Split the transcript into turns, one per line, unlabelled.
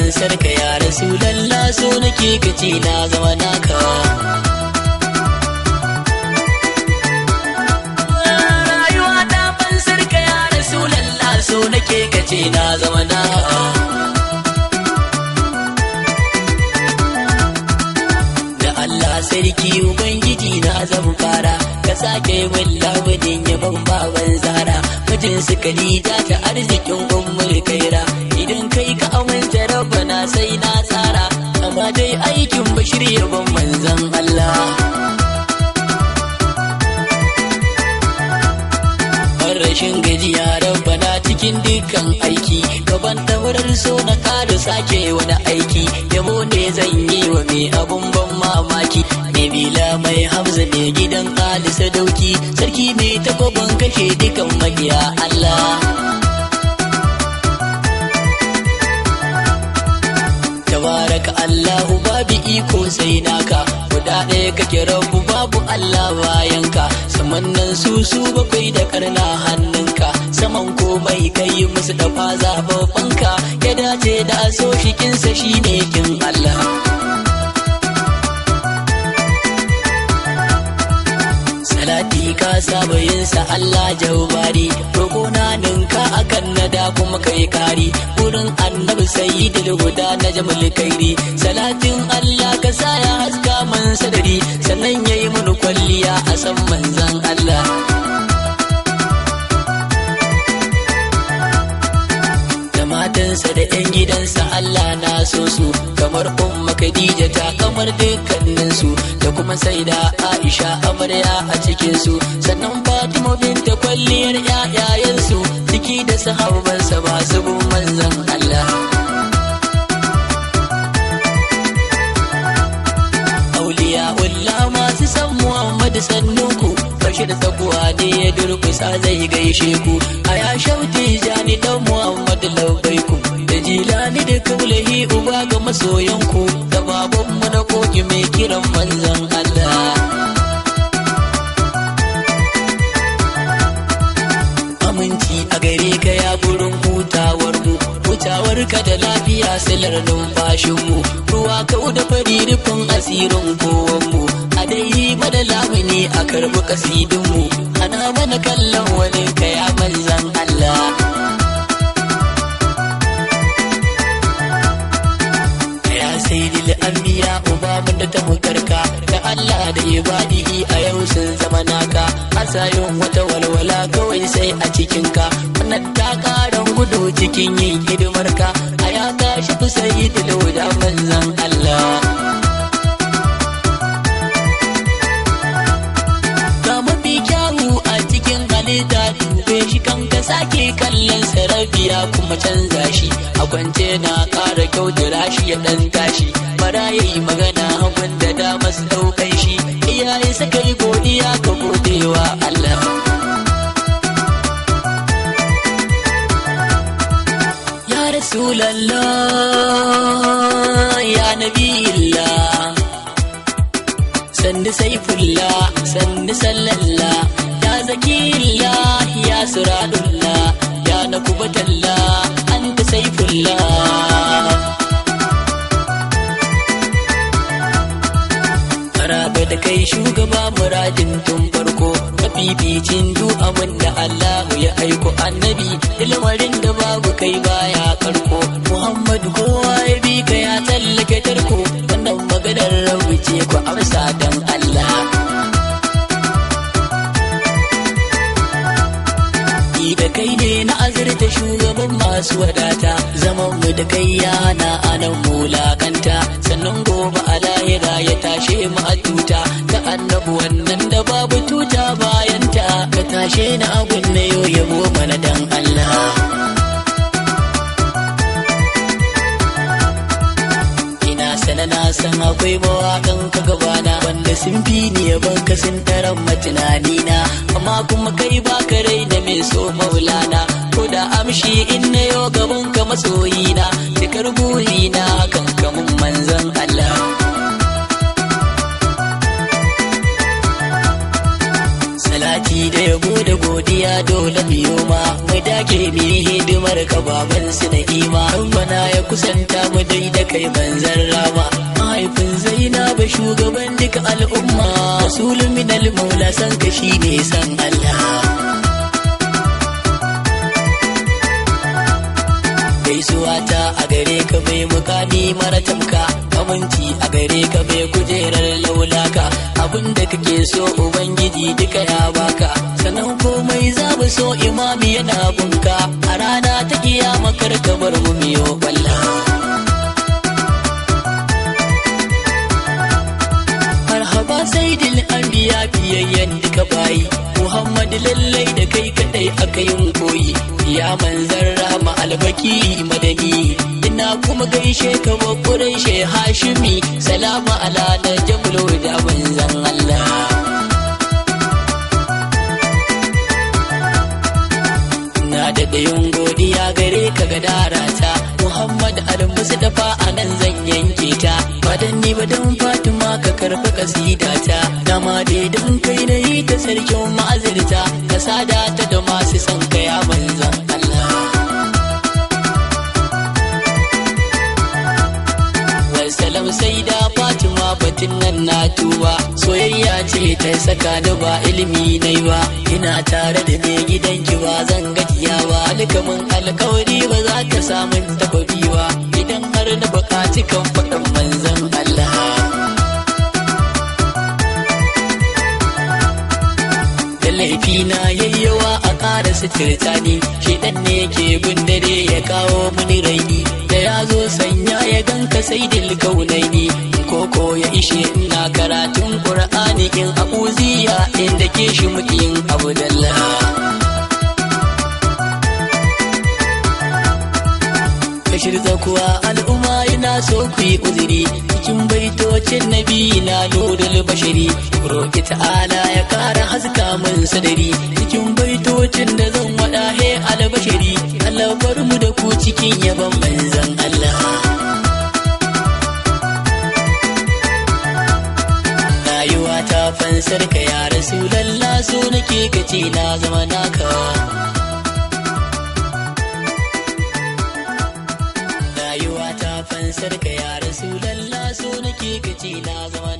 fansar ka ya Rasulallah, so nake kace na zama naka. Rayuwa ta fansar ka ya Rasulallah, so nake kace na zama naka. Da Allah sarki Ubangiji na zan fara, ka sake min labudin yabon baban Zara, mijin su Khadija ta arzikin ummul kaira. Idan kai ka aminta Rabbana sai na tsara, amma dai aikin Bashir yabon manzon Allah. Rashin gajiya Rabbana cikin dukkan aiki, gaban taurar so na kada sake wani aiki. Yabo ne zan yi wa mai abun ban mamaki, Nabila mai Hamza ne gidan Ali Sadauki, sarki mai takobin kashe dukan magiya Allah. Tabaraka Allahu babu iko sai naka, guda ɗaya kake Rabbu babu Allah bayanka. Saman nan su bakwai da karna hannunka, saman komai kai musu da faza babbanka. Ya dace da so shikinsa shine kin Allah. Salati ka saba yinsa Allah jaubari, rokona ninka akan nada kuma kai kari. Wurin annabi sayyidul huda na jamul kairi, salatin Allah ka sa ya haska man sadari, sannan yayi mun kwalliya a san manzon Allah. Da matansa da 'yan gidansa Allah na so su, kamar umma Khadija ta kamar dukkanin su, da kuma saida Aisha amarya a cikin su, sannan Fatima binta kwalliyar ƴaƴayen su, ciki da sahabbansa ba su bin manzon Allah. Auliya ullah masu san Muhammadu sannunku, Bashir tsakuwa ne ya durkusa zai gaishe ku. Aya shauti jani dan Muhammadu laubaiku, da Jilani da Kaulahi uba ga masoyanku, da babanmu na koki mai kiran manzon Allah. Aminci a gare ka ya burin hutawar mu, hutawar ka da lafiya silar numfashin mu, ruwa kau da fari rufin asirin kowan mu. A dai mana lamuni a karbi kasidin mu, ana mana kallon wani ka ya manzon Allah. Sayyidil anbiya uba mun da ta mukarka, da Allah da ibadihi a yau sun zama naka. Asayin wata walwala kawai sai a cikinka, wannan ta karan gudu cikin yin hidimarka. A ya tashi fi sayyidil huda manzon Allah. Ga mafi kyawu a cikin halitta, dube shi kan ka sake kallon sarabiya kuma canza shi. A kwance na ƙara kyautara shi ya ɗan tashi, bara ya yi magana hagun da dama su ɗaukai shi. Iyaye suka yi godiya ka godewa Allah. Ya Rasulallah ya Nabiyillah, sannu Saifullah sannu Sallallah, ya Zakiyillah ya Suradullah, ya Nakubatallah anta Saifullah. Maraba da kai shugaba muradin tun farko, mafificin duk abin da Allahu ya aiko annabi, lamarin da babu kai baya karko. Muhammadu kowa ya bi ka ya tsallake tarko, wannan maganar rabu ce ku amsa don Allah. Da kai ne na azurta shugaban masu wadata, zaman mu da kai ya hana anan mulakanta, sannan gobe a lahira ya tashe mu a tuta ta annabu wannan da babu tuta bayanta. Ka tashe na abun na yau yabo mana dan Allah. Ina sana na san akwai mawaƙan ka gabana, wanda sun fi ni yaban ka sun taran matunanina, amma kuma kai baka rai da mai so maulana. Ko da amshi in na yau gaban ka masoyina, cikar burina hakan kamun manzon Allah. salati da yabo da godiya dole biyo ma mu dake mi hidimar ka baban su na ima bana ya kusanta mu dai da kai manzan rama mahaifin Zainab shugaban duka al'umma rasulun minal maula san ka shine san Allah gaisuwa ta a gare ka bai mukami mara tamka aminci a gare ka bai kujerar laulaka abinda kake so ubangiji duka ya baka sanan komai za mu so imami yana bunka a rana ta kiyama kar ka bar mu miyo balla marhaba sayyidil anbiya biyayyen duka bayi Muhammad lallai da kai kadai aka yin koyi ya manzan rahama albaki madani ina kuma gaishe ka bakurai she hashimi salama ala na jamlo da manzan Allah na da dayin godiya gare ka ga darata Muhammad al-Mustafa anan zan yanke ta badan ni badan Fatima ka karfa kasidata dama dai dan kai na yi ta sarkin ma'azirta ka sada ta da masu san ka ya manzan Allah wassalam sai da Fatima batin nan na tuba soyayya ce ta saka da ba ilimi nai ba ina tare da mai gidanki ba zan gajiya ba alkamin alkawari ba za ka samu takobi ba idan har na bukaci kan faɗin manzan Allah laifina yayyawa a ƙara suturta ni shedan ne yake gundare ya kawo mini raini da ya zo sanya ya ganka sai dilgaunaini koko ya ishe ina karatun qur'ani in abuziya inda ke shi mukin abu dalla kashir zakuwa al'umma ina so ku yi uzuri cikin baitocin nabi na nurul bashari roki ta'ala ya kara haska min sadari cikin baitocin da zan wada he albashari Allah bar mu da ku cikin yaban manzan Allah rayuwa ta fansar ka ya rasulullah so nake kace na zama naka fansar ka ya rasulullah so nake kace na zama